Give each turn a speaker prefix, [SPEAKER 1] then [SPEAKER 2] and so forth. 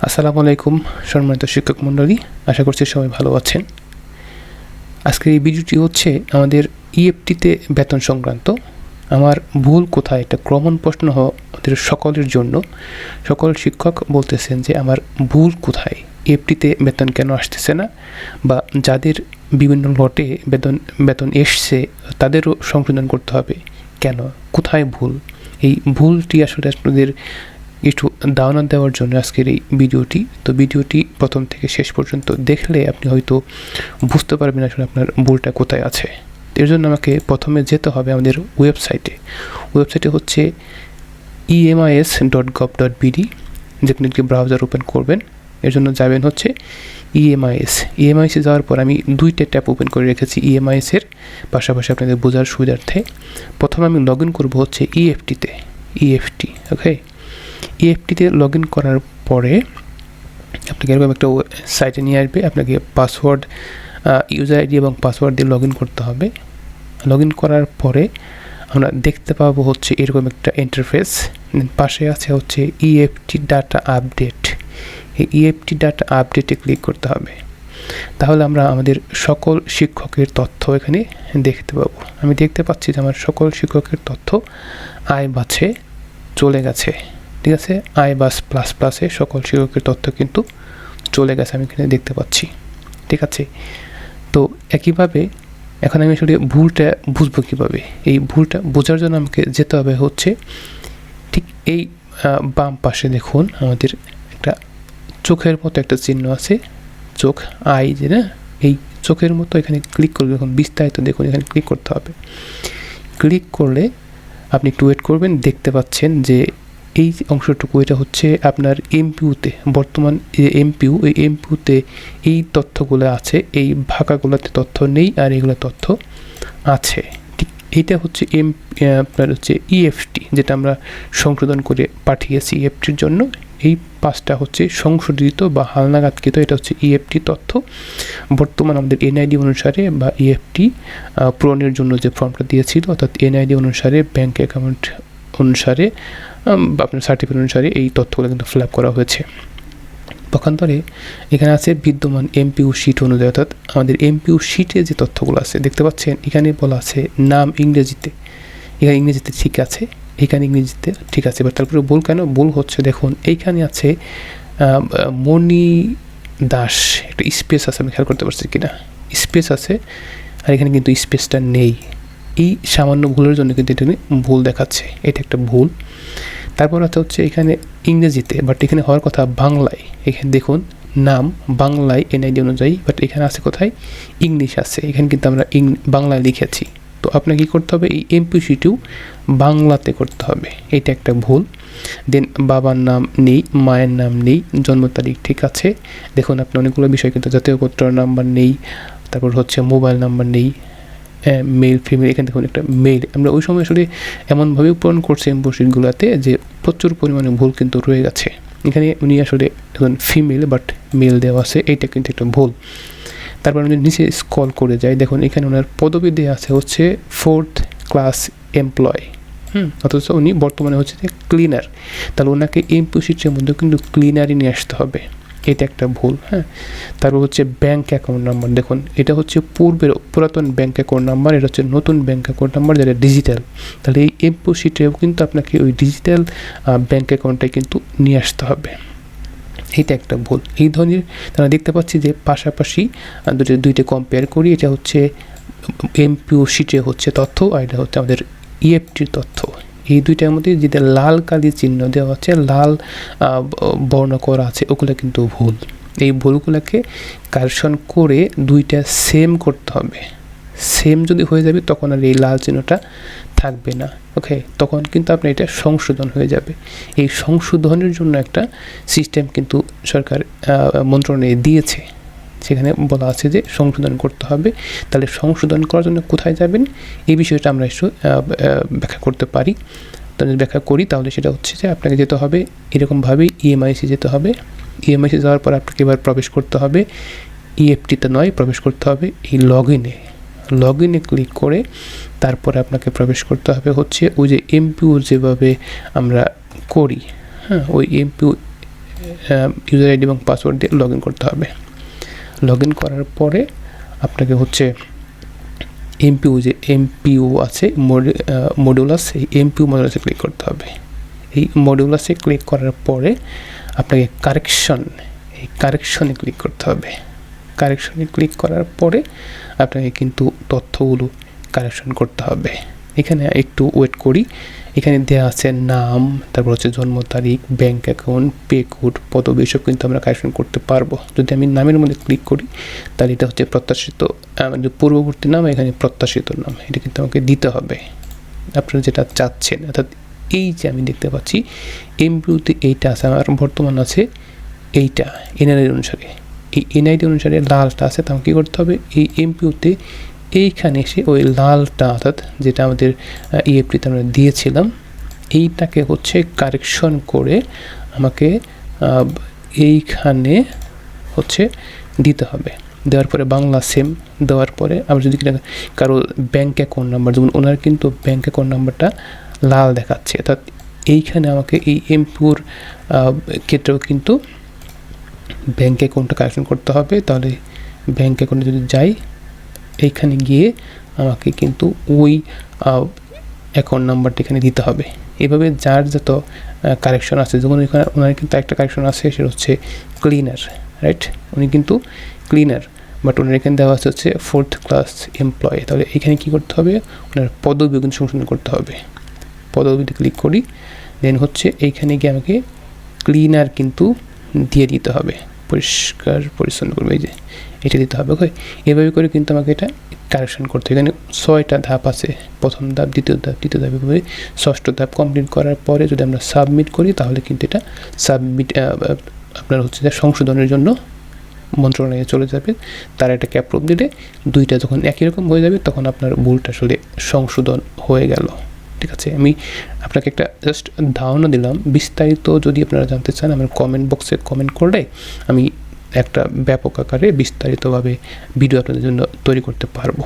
[SPEAKER 1] আসসালামু আলাইকুম সম্মানিত শিক্ষক মণ্ডলী, আশা করছি সবাই ভালো আছেন। আজকের এই ভিডিওটি হচ্ছে আমাদের ইএফটিতে বেতন সংক্রান্ত। আমার ভুল কোথায়, একটা কমন প্রশ্ন আমাদের সকলের জন্য। সকল শিক্ষক বলতেছেন যে আমার ভুল কোথায়, ইএফটিতে বেতন কেন আসতেছে না, বা যাদের বিভিন্ন লটে বেতন এসছে তাদেরও সংশোধন করতে হবে, কেন, কোথায় ভুল। এই ভুলটি আসলে আপনাদের একটু ধারণা দেওয়ার জন্য আজকের এই ভিডিওটি। তো ভিডিওটি প্রথম থেকে শেষ পর্যন্ত দেখলে আপনি হয়তো বুঝতে পারবেন আসলে আপনার ভুলটা কোথায় আছে। এর জন্য আমাকে প্রথমে যেতে হবে আমাদের ওয়েবসাইটে হচ্ছে emis.gov.bd, যেখানে একটি ব্রাউজার ওপেন করবেন। এর জন্য যাবেন হচ্ছে ইএমআইএসে যাওয়ার পর আমি দুইটা ট্যাব ওপেন করে রেখেছি ইএমআইএসের পাশাপাশি আপনাদের বোঝার সুবিধার্থে। প্রথমে আমি লগ ইন করবো হচ্ছে ইএফটি। ওকে, ইএফটিতে লগ ইন করার পরে আপনাকে এরকম একটা সাইটে নিয়ে আসবে। আপনাকে পাসওয়ার্ড, ইউজার আইডি এবং পাসওয়ার্ড দিয়ে লগ ইন করতে হবে। লগ ইন করার পরে আমরা দেখতে পাবো হচ্ছে এরকম একটা ইন্টারফেস। পাশে আছে হচ্ছে ইএফটি ডাটা আপডেট। এই ইএফটি ডাটা আপডেটে ক্লিক করতে হবে। তাহলে আমরা আমাদের সকল শিক্ষকের তথ্য এখানে দেখতে পাবো। আমি দেখতে পাচ্ছি যে আমার সকল শিক্ষকের তথ্য আইবাসে চলে গেছে। ঠিক আছে, আইবাস প্লাসে সকল শিক্ষকের তথ্য কিন্তু চলে গেছে, আমি এখানে দেখতে পাচ্ছি। ঠিক আছে, তো একইভাবে এখন আমি আসলে ভুলটা বুঝবো কীভাবে। এই ভুলটা বোঝার জন্য আমাকে যেতে হবে হচ্ছে ঠিক এই বাম পাশে দেখুন আমাদের একটা চোখের মতো একটা চিহ্ন আছে, চোখ আই, যে না, এই চোখের মতো এখানে ক্লিক করলে দেখুন বিস্তারিত দেখুন, এখানে ক্লিক করতে হবে। ক্লিক করলে আপনি একটু ওয়েট করবেন, দেখতে পাচ্ছেন যে এই অংশটুকু এটা হচ্ছে আপনার এমপিউতে, বর্তমান এমপিউ, এই এমপিউতে এই তথ্যগুলো আছে, এই ভাগাগুলোতে তথ্য নেই আর এগুলো তথ্য আছে। ঠিক এইটা হচ্ছে আপনার হচ্ছে ইএফটি, যেটা আমরা সংশোধন করে পাঠিয়েছি ইএফটির জন্য। এই পাঁচটা হচ্ছে সংশোধিত বা হালনাগাদকৃত, এটা হচ্ছে ইএফটি তথ্য। বর্তমান আমাদের এনআইডি অনুসারে বা ইএফটি পূরণের জন্য যে ফর্মটা দিয়েছিল, অর্থাৎ এনআইডি অনুসারে, ব্যাঙ্ক অ্যাকাউন্ট অনুসারে, আপনার সার্টিফিকেট অনুসারে এই তথ্যগুলো কিন্তু ফিল আপ করা হয়েছে। পক্ষান্তরে এখানে আছে বিদ্যমান এমপিউ শিট অনুযায়ী, অর্থাৎ আমাদের এমপিউ শিটে যে তথ্যগুলো আছে দেখতে পাচ্ছেন, এখানে বলা আছে নাম ইংরেজিতে, এখানে ইংরেজিতে ঠিক আছে, এখানে ইংরেজিতে ঠিক আছে। এবার তারপরে ভুল কেন, ভুল হচ্ছে দেখুন এইখানে আছে মণি দাস, একটা স্পেস আছে, আমি খেয়াল করতে পারছি কিনা, স্পেস আছে, আর এখানে কিন্তু স্পেসটা নেই। এই সামান্য ভুলের জন্য কিন্তু এটা ভুল দেখাচ্ছে, এটা একটা ভুল। তারপর হচ্ছে এখানে ইংরেজিতে, বাট এখানে হওয়ার কথা বাংলায়। এখানে দেখুন নাম বাংলায় এনআইডি অনুযায়ী, বাট এখানে আছে কোথায়, ইংলিশ আছে, এখানে কিন্তু আমরা বাংলায় লিখেছি। তো আপনাকে কী করতে হবে, এই এমপিউসিটিও বাংলাতে করতে হবে, এটা একটা ভুল। দেন বাবার নাম নেই, মায়ের নাম নেই, জন্ম তারিখ ঠিক আছে। দেখুন আপনি অনেকগুলো বিষয় কিন্তু, জাতীয়পত্র নাম্বার নেই, তারপর হচ্ছে মোবাইল নাম্বার নেই, মেল ফিমেল, এখানে দেখুন একটা মেল। আমরা ওই সময় আসলে এমনভাবে পূরণ করছি এমপিউসিটগুলোতে যে প্রচুর পরিমাণে ভুল কিন্তু রয়ে গেছে। এখানে উনি আসলে এখন ফিমেল বাট মেল দেওয়া আছে, এইটা কিন্তু একটা ভুল। তারপর আমি নিচে স্ক্রল করে যাই, দেখুন এখানে ওনার পদবি দেওয়া আছে হচ্ছে 4th ক্লাস এমপ্লয়, অথচ উনি বর্তমানে হচ্ছে যে ক্লিনার। তাহলে ওনাকে এমপিউসিটের মধ্যে কিন্তু ক্লিনারই নিয়ে আসতে হবে, এটা একটা ভুল। তারপর হচ্ছে ব্যাঙ্ক অ্যাকাউন্ট নাম্বার, দেখুন এটা হচ্ছে পুরাতন ব্যাঙ্ক অ্যাকাউন্ট নাম্বার, এটা হচ্ছে নতুন ব্যাঙ্ক অ্যাকাউন্ট নাম্বার যেটা ডিজিটাল। তাহলে এই এমপিউসিটেও কিন্তু আপনাকে ওই ডিজিটাল ব্যাঙ্ক অ্যাকাউন্টটাই কিন্তু নিয়ে আসতে হবে, এইটা একটা ভুল। এই ধরনের তারা দেখতে পাচ্ছি যে পাশাপাশি দুইটা কম্পেয়ার করি, এটা হচ্ছে এমপিউসিটে হচ্ছে তথ্য, আর এটা হচ্ছে আমাদের ইএফটির তথ্য। এই দুইটার মধ্যে যেটা লাল কালি চিহ্ন দেওয়া আছে, লাল বর্ণ করা আছে, ওগুলো কিন্তু ভুল। এই ভুলগুলোকে কারেকশন করে দুইটা সেম করতে হবে। সেম যদি হয়ে যাবে তখন আর এই লাল চিহ্নটা থাকবে না। ওকে, তখন কিন্তু আপনার এটা সংশোধন হয়ে যাবে। এই সংশোধনের জন্য একটা সিস্টেম কিন্তু সরকার মন্ত্রণালয়ে দিয়েছে, সেখানে বলা আছে যে সংশোধন করতে হবে। তাহলে সংশোধন করার জন্য কোথায় যাবেন, এই বিষয়টা আমরা একটু ব্যাখ্যা করতে পারি। যদি ব্যাখ্যা করি তাহলে সেটা হচ্ছে যে আপনাকে যেতে হবে এরকমভাবেই ইএমআইসি যেতে হবে। ইএমআইসি যাওয়ার পর আপনাকে এবার প্রবেশ করতে হবে ইএফটিতে নয়, প্রবেশ করতে হবে এই লগ ইনে ক্লিক করে তারপরে আপনাকে প্রবেশ করতে হবে হচ্ছে ওই যে এমপিউ যেভাবে আমরা করি, ওই এমপিউ ইউজার আইডি এবং পাসওয়ার্ড দিয়ে লগ ইন করতে হবে। লগ ইন করার পরে আপনাকে হচ্ছে এমপিউ আছে মডিউলাস, এই এমপিউ মডিউলাসে ক্লিক করতে হবে। এই মডিউলাসে ক্লিক করার পরে আপনাকে কারেকশনে ক্লিক করতে হবে। কারেকশনে ক্লিক করার পরে আপনাকে কিন্তু তথ্যগুলো কারেকশন করতে হবে। এখানে একটু ওয়েট করি। এখানে দেওয়া আছে নাম, তারপর হচ্ছে জন্ম তারিখ, ব্যাঙ্ক অ্যাকাউন্ট, পে কোড, পদবি, এসব কিন্তু আমরা কারেকশন করতে পারবো। যদি আমি নামের মধ্যে ক্লিক করি তাহলে এটা হচ্ছে প্রত্যাশিত, আমাদের পূর্ববর্তী নাম, এখানে প্রত্যাশিত নাম, এটা কিন্তু আমাকে দিতে হবে আপনারা যেটা চাচ্ছেন। অর্থাৎ এই যে আমি দেখতে পাচ্ছি এমপিউতে এইটা আছে, আমার বর্তমান আছে এইটা এনআইডি অনুসারে, এই এনআইডি অনুসারে লালটা আছে। তখন কী করতে হবে, এই এমপিউতে এইখানে এসে ওই লালটা, অর্থাৎ যেটা আমাদের ইএফটিতে আমরা দিয়েছিলাম, এইটাকে হচ্ছে কারেকশন করে আমাকে এইখানে হচ্ছে দিতে হবে। দেওয়ার পরে বাংলা সেম দেওয়ার পরে আমরা যদি কারো ব্যাঙ্ক অ্যাকাউন্ট নাম্বার, যেমন ওনার কিন্তু ব্যাঙ্ক অ্যাকাউন্ট নাম্বারটা লাল দেখাচ্ছে, অর্থাৎ এইখানে আমাকে এই এমপিউর ক্ষেত্রেও কিন্তু ব্যাঙ্ক অ্যাকাউন্টটা কারেকশন করতে হবে। তাহলে ব্যাঙ্ক অ্যাকাউন্টে যদি যাই, এইখানে গিয়ে আমাকে কিন্তু ওই অ্যাকাউন্ট নাম্বারটা এখানে দিতে হবে। এভাবে যার যত কারেকশন আছে, যেমন এখানে ওনার কিন্তু একটা কারেকশন আছে, সেটা হচ্ছে ক্লিনার, রাইট? উনি কিন্তু ক্লিনার, বাট ওনার এখানে দেওয়া আছে হচ্ছে 4th ক্লাস এমপ্লয়ি। তাহলে এখানে কী করতে হবে, ওনার পদবি কিন্তু সংশোধন করতে হবে। পদবিতে ক্লিক করি, দেন হচ্ছে এইখানে গিয়ে আমাকে ক্লিনার কিন্তু দিয়ে দিতে হবে, পরিষ্কার পরিচ্ছন্ন করবে, এই যে এটা দিতে হবে। ওকে, এভাবে করে কিন্তু আমাকে এটা কারেকশন করতে হবে। এখানে 6টা ধাপ আছে, প্রথম ধাপ, দ্বিতীয় ধাপ, তৃতীয় ধাপ, এভাবে 6টা ধাপ কমপ্লিট করার পরে যদি আমরা সাবমিট করি তাহলে কিন্তু এটা সাবমিট আপনার হচ্ছে সংশোধনের জন্য মন্ত্রণালয়ে চলে যাবে। তারা এটাকে অ্যাপ্রুভ দিলে দুইটা যখন একই রকম হয়ে যাবে তখন আপনার ভুলটা আসলে সংশোধন হয়ে গেল। ঠিক আছে, আমি আপনাকে একটা জাস্ট ধারণা দিলাম। বিস্তারিত যদি আপনারা জানতে চান আমার কমেন্ট বক্সে কমেন্ট করলে আমি একটা ব্যাপক আকারে বিস্তারিতভাবে ভিডিও আপনাদের জন্য তৈরি করতে পারবো।